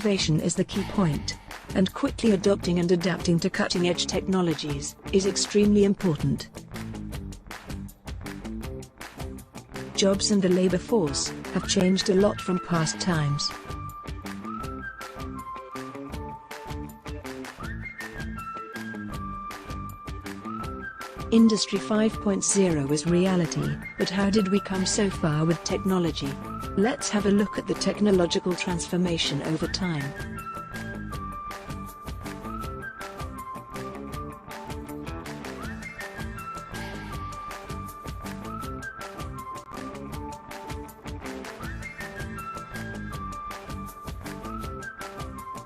innovation is the key point, and quickly adopting and adapting to cutting-edge technologies is extremely important. Jobs and the labor force have changed a lot from past times. Industry 5.0 is reality, but how did we come so far with technology? Let's have a look at the technological transformation over time.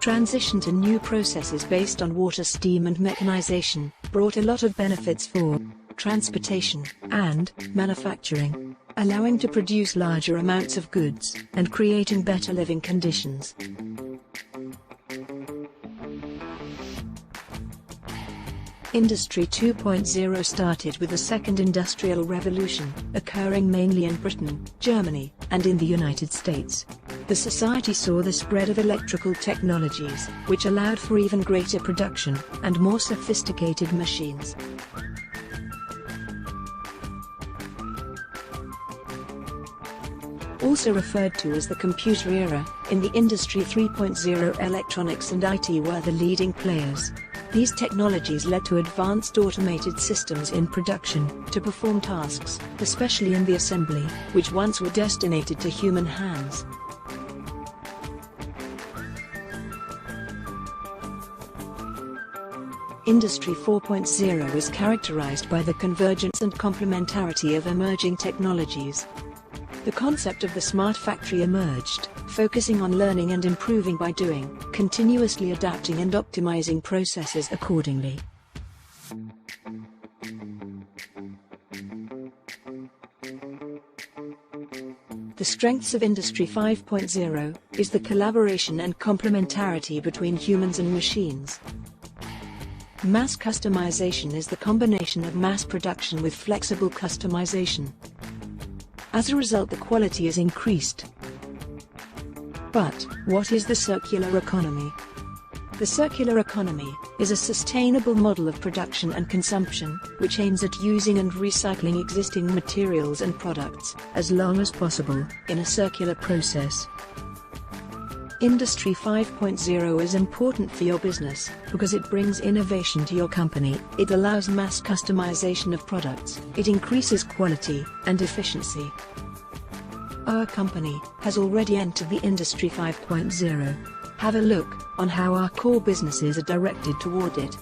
Transition to new processes based on water, steam and mechanization brought a lot of benefits for transportation and manufacturing, allowing to produce larger amounts of goods and creating better living conditions. Industry 2.0 started with the Second Industrial Revolution, occurring mainly in Britain, Germany, and in the United States. The society saw the spread of electrical technologies, which allowed for even greater production and more sophisticated machines. Also referred to as the computer era, in the Industry 3.0 electronics and IT were the leading players. These technologies led to advanced automated systems in production to perform tasks, especially in the assembly, which once were destinated to human hands. Industry 4.0 is characterized by the convergence and complementarity of emerging technologies. The concept of the smart factory emerged, focusing on learning and improving by doing, continuously adapting and optimizing processes accordingly. The strengths of Industry 5.0 is the collaboration and complementarity between humans and machines. Mass customization is the combination of mass production with flexible customization. As a result, the quality is increased. But what is the circular economy? The circular economy is a sustainable model of production and consumption, which aims at using and recycling existing materials and products, as long as possible, in a circular process. Industry 5.0 is important for your business, because it brings innovation to your company, it allows mass customization of products, it increases quality and efficiency. Our company has already entered the Industry 5.0. Have a look on how our core businesses are directed toward it.